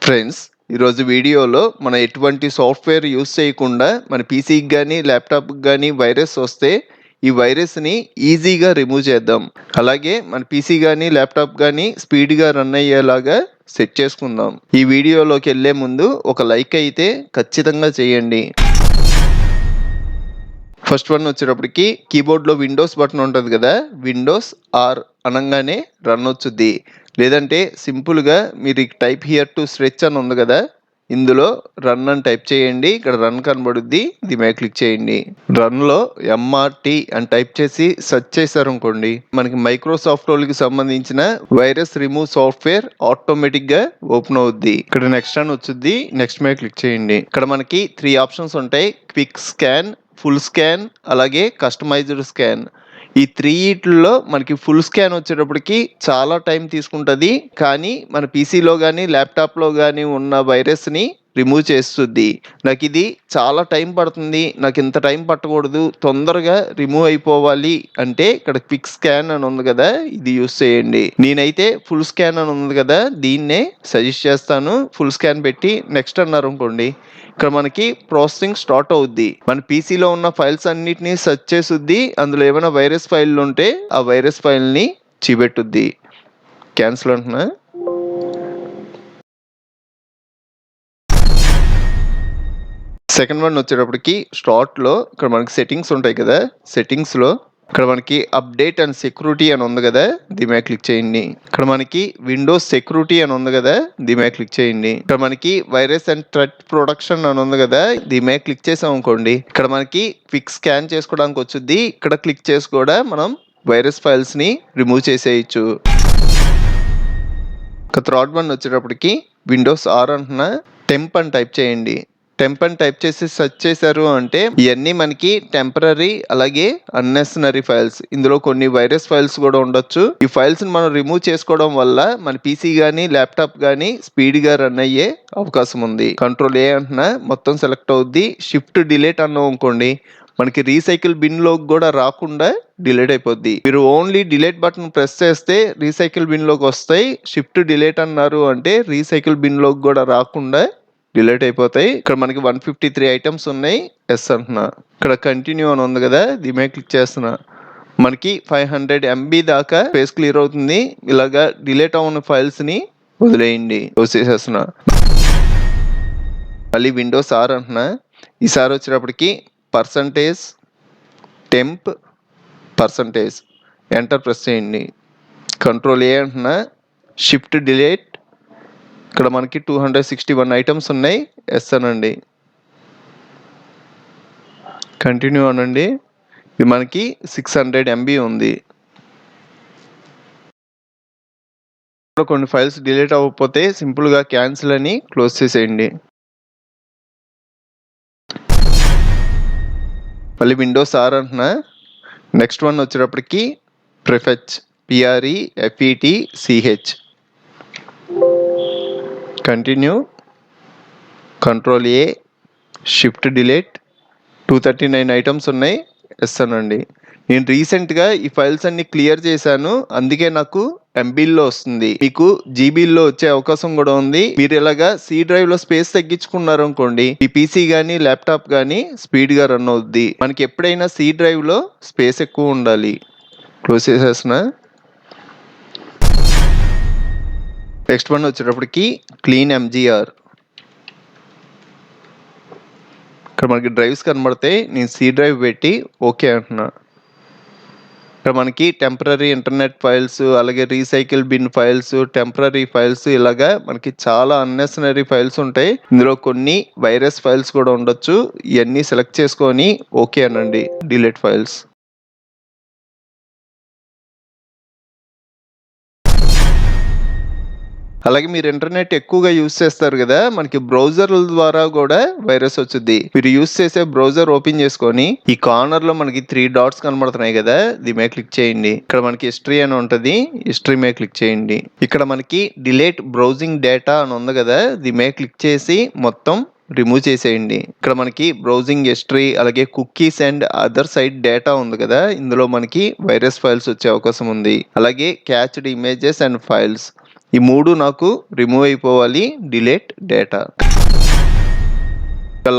Friends, ఈరోజు వీడియోలో మనం ఎటువంటి సాఫ్ట్వేర్ యూస్ చేయకుండా మన పీసీకి కానీ ల్యాప్టాప్కి కానీ వైరస్ వస్తే ఈ వైరస్ని ఈజీగా రిమూవ్ చేద్దాం. అలాగే మన పీసీ కానీ ల్యాప్టాప్ కానీ స్పీడ్గా రన్ అయ్యేలాగా సెట్ చేసుకుందాం. ఈ వీడియోలోకి వెళ్ళే ముందు ఒక లైక్ అయితే ఖచ్చితంగా చేయండి. ఫస్ట్ వన్ వచ్చేటప్పటికి కీబోర్డ్లో విండోస్ బటన్ ఉంటుంది కదా, విండోస్ ఆర్ అనగానే రన్ వచ్చుద్ది. లేదంటే సింపుల్గా మీరు టైప్ హియర్ టు స్ట్రెచ్ అని ఉంది కదా, ఇందులో రన్ అని టైప్ చేయండి. ఇక్కడ రన్ కనబడుద్ది, ఇది మీద క్లిక్ చేయండి. రన్లో ఎంఆర్టీ అని టైప్ చేసి సెర్చ్ చేశారు అనుకోండి, మనకి మైక్రోసాఫ్ట్ వాళ్ళకి సంబంధించిన వైరస్ రిమూవ్ సాఫ్ట్వేర్ ఆటోమేటిక్గా ఓపెన్ అవుద్ది. ఇక్కడ నెక్స్ట్ అని వచ్చుద్ది, నెక్స్ట్ మీద క్లిక్ చేయండి. ఇక్కడ మనకి 3 ఆప్షన్స్ ఉంటాయి: క్విక్ స్కాన్, ఫుల్ స్కాన్, అలాగే కస్టమైజ్డ్ స్కాన్. ఈ 3లో మనకి ఫుల్ స్కాన్ వచ్చేటప్పటికి చాలా టైం తీసుకుంటుంది, కానీ మన పీసీలో కానీ ల్యాప్టాప్లో కానీ ఉన్న వైరస్ని రిమూవ్ చేస్తుంది. నాకు ఇది చాలా టైం పడుతుంది, నాకు ఇంత టైం పట్టకూడదు, తొందరగా రిమూవ్ అయిపోవాలి అంటే ఇక్కడ క్విక్ స్కాన్ అని ఉంది కదా, ఇది యూస్ చేయండి. నేనైతే ఫుల్ స్కాన్ అని ఉంది కదా, దీన్నే సజెస్ట్ చేస్తాను. ఫుల్ స్కాన్ పెట్టి నెక్స్ట్ అన్నారు అనుకోండి, ఇక్కడ మనకి ప్రాసెసింగ్ స్టార్ట్ అవుద్ది. మన పీసీలో ఉన్న ఫైల్స్ అన్నిటిని సెర్చ్ చేసుద్ది. అందులో ఏమైనా వైరస్ ఫైల్ ఉంటే ఆ వైరస్ ఫైల్ని చూపెట్టుద్ది. క్యాన్సిల్ అంటున్నా. సెకండ్ వన్ వచ్చేటప్పటికి స్టార్ట్లో ఇక్కడ మనకి సెట్టింగ్స్ ఉంటాయి కదా, సెట్టింగ్స్లో ఇక్కడ మనకి అప్డేట్ అండ్ సెక్యూరిటీ అని ఉంది కదా, దీని మీద క్లిక్ చేయండి. ఇక్కడ మనకి విండోస్ సెక్యూరిటీ అని ఉంది కదా, దీని మీద క్లిక్ చేయండి. ఇక్కడ మనకి వైరస్ అండ్ థ్రెట్ ప్రొటెక్షన్ అని ఉంది కదా, దీని మీద క్లిక్ చేసాం అనుకోండి, ఇక్కడ మనకి క్విక్ స్కాన్ చేసుకోవడానికి వచ్చుద్ది. ఇక్కడ క్లిక్ చేసి కూడా మనం వైరస్ ఫైల్స్ ని రిమూవ్ చేసేయచ్చు. ఇక థర్డ్ వన్ వచ్చేటప్పటికి విండోస్ ఆర్ అంటున్న టెంప్ అని టైప్ చేయండి. టెంప్ అని టైప్ చేసి సెర్చ్ చేశారు అంటే ఇవన్నీ మనకి టెంపరీ అలాగే అన్నెసెసరీ ఫైల్స్. ఇందులో కొన్ని వైరస్ ఫైల్స్ కూడా ఉండొచ్చు. ఈ ఫైల్స్ మనం రిమూవ్ చేసుకోవడం వల్ల మన పీసీ కానీ ల్యాప్టాప్ కానీ స్పీడ్గా రన్ అయ్యే అవకాశం ఉంది. కంట్రోల్ ఏ అంటున్నా మొత్తం సెలెక్ట్ అవుద్ది. షిఫ్ట్ డిలీట్ అన్నాం అనుకోండి, మనకి రీసైకిల్ బిన్ లోకి కూడా రాకుండా డిలీట్ అయిపోద్ది. మీరు ఓన్లీ డిలీట్ బటన్ ప్రెస్ చేస్తే రీసైకిల్ బిన్ లోకి వస్తాయి. షిఫ్ట్ డిలీట్ అన్నారు అంటే రీసైకిల్ బిన్ లోకి కూడా రాకుండా డిలీట్ అయిపోతాయి. ఇక్కడ మనకి 153 ఐటమ్స్ ఉన్నాయి. ఎస్ అంటున్నా. ఇక్కడ కంటిన్యూ అని ఉంది కదా, దీని మీద క్లిక్ చేస్తున్నా. మనకి 500 MB దాకా స్పేస్ క్లియర్ అవుతుంది. ఇలాగా డిలీట్ అవున ఫైల్స్ ని వదిలేయండి. క్లోజ్ చేసేస్తున్నా. మళ్ళీ విండోస్ ఆర్ అంటున్నా. ఈసారి వచ్చేటప్పటికి percentage temp percentage enter press చేయండి. కంట్రోల్ ఏ అంటున్నా. Shift delete. ఇక్కడ మనకి 261 ఐటమ్స్ ఉన్నాయి. ఎస్ అనండి. కంటిన్యూ అనండి. ఇది మనకి 600 MB ఉంది. కొన్ని ఫైల్స్ డిలీట్ అవ్వకపోతే సింపుల్గా క్యాన్సిల్ అని క్లోజ్ చేసేయండి. మళ్ళీ విండోస్ ఆర్ అంటున్నా. నెక్స్ట్ వన్ వచ్చేటప్పటికి ప్రిఫెచ్, PREFETCH. Continue. Control A, shift delete. 239 items ఉన్నాయి. ఎస్ అనండి. నేను రీసెంట్గా ఈ ఫైల్స్ అన్ని క్లియర్ చేశాను, అందుకే నాకు ఎంబీల్లో వస్తుంది. మీకు జీబీల్లో వచ్చే అవకాశం కూడా ఉంది. మీరు ఇలాగా సి డ్రైవ్ లో స్పేస్ తగ్గించుకున్నారు అనుకోండి, ఈ పీసీ కానీ ల్యాప్టాప్ కానీ స్పీడ్గా రన్ అవుద్ది. మనకి ఎప్పుడైనా సి డ్రైవ్ లో స్పేస్ ఎక్కువ ఉండాలి. క్లోజ్ చేసేసిన. నెక్స్ట్ వన్ వచ్చేటప్పటికి క్లీన్ MGR. ఇక్కడ మనకి డ్రైవ్స్ కనబడతాయి. నేను సి డ్రైవ్ పెట్టి ఓకే అంటున్నా. ఇక్కడ మనకి టెంపరీ ఇంటర్నెట్ ఫైల్స్, అలాగే recycle bin files, temporary files, ఇలాగా మనకి చాలా అన్నెసెసరీ ఫైల్స్ ఉంటాయి. ఇందులో కొన్ని వైరస్ ఫైల్స్ కూడా ఉండొచ్చు. ఇవన్నీ సెలెక్ట్ చేసుకొని ఓకే అనండి. Delete files. అలాగే మీరు ఇంటర్నెట్ ఎక్కువగా యూస్ చేస్తారు కదా, మనకి బ్రౌజర్ల ద్వారా కూడా వైరస్ వచ్చింది. మీరు యూస్ చేసే బ్రౌజర్ ఓపెన్ చేసుకొని ఈ కార్నర్ లో మనకి 3 డాట్స్ కనబడుతున్నాయి కదా, దీని మీద క్లిక్ చేయండి. ఇక్కడ మనకి హిస్టరీ అని ఉంటది, హిస్టరీ మీద క్లిక్ చేయండి. ఇక్కడ మనకి డిలీట్ బ్రౌజింగ్ డేటా అని ఉంది కదా, దీని మీద క్లిక్ చేసి మొత్తం రిమూవ్ చేసేయండి. ఇక్కడ మనకి బ్రౌజింగ్ హిస్టరీ, అలాగే cookies and other site data ఉంది కదా, ఇందులో మనకి వైరస్ ఫైల్స్ వచ్చే అవకాశం ఉంది. అలాగే క్యాచ్డ్ ఇమేజెస్ అండ్ ఫైల్స్, ఈ 3 నాకు రిమూవ్ అయిపోవాలి. Delete data.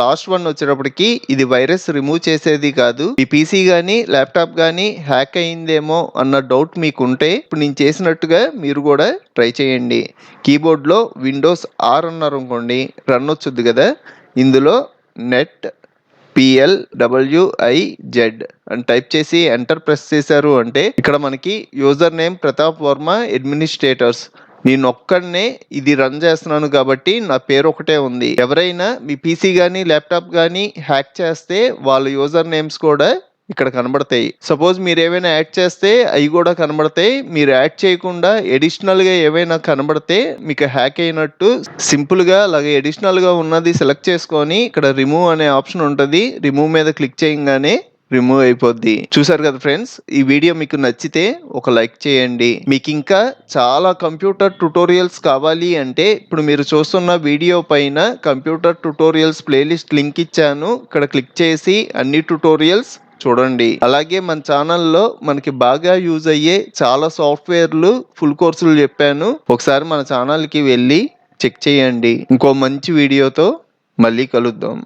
లాస్ట్ వన్ వచ్చేటప్పటికి ఇది వైరస్ రిమూవ్ చేసేది కాదు. ఈ పీసీ గానీ ల్యాప్టాప్ గానీ హ్యాక్ అయిందేమో అన్న డౌట్ మీకు ఉంటే ఇప్పుడు నేను చేసినట్టుగా మీరు కూడా ట్రై చేయండి. కీబోర్డ్లో విండోస్ ఆర్ అన్నారు అనుకోండి, రన్ వచ్చుద్ది కదా. ఇందులో నెట్ PLWIZ అని టైప్ చేసి ఎంటర్ ప్రెస్ చేశారు అంటే ఇక్కడ మనకి user name Pratap Varma administrators. నేను ఒక్కడనే ఇది రన్ చేస్తున్నాను కాబట్టి నా పేరు ఒకటే ఉంది. ఎవరైనా మీ పీసీ కానీ ల్యాప్టాప్ కానీ హ్యాక్ చేస్తే వాళ్ళ యూజర్ నేమ్స్ కూడా ఇక్కడ కనబడతాయి. సపోజ్ మీరు ఏవైనా యాడ్ చేస్తే అవి కూడా కనబడతాయి. మీరు యాడ్ చేయకుండా అడిషనల్గా ఏవైనా కనబడితే మీకు హ్యాక్ అయినట్టు. సింపుల్గా అలాగే అడిషనల్గా ఉన్నది సెలెక్ట్ చేసుకొని ఇక్కడ రిమూవ్ అనే ఆప్షన్ ఉంటుంది. రిమూవ్ మీద క్లిక్ చేయగానే రిమూవ్ అయిపోద్ది. చూసారు కదా ఫ్రెండ్స్, ఈ వీడియో మీకు నచ్చితే ఒక లైక్ చేయండి. మీకు ఇంకా చాలా కంప్యూటర్ ట్యుటోరియల్స్ కావాలి అంటే ఇప్పుడు మీరు చూస్తున్న వీడియో పైన కంప్యూటర్ ట్యుటోరియల్స్ ప్లేలిస్ట్ లింక్ ఇచ్చాను. ఇక్కడ క్లిక్ చేసి అన్ని ట్యుటోరియల్స్ చూడండి. అలాగే మన ఛానల్లో మనకి బాగా యూజ్ అయ్యే చాలా సాఫ్ట్వేర్లు ఫుల్ కోర్సులు చెప్పాను. ఒకసారి మన ఛానల్కి వెళ్ళి చెక్ చేయండి. ఇంకో మంచి వీడియోతో మళ్ళీ కలుద్దాం.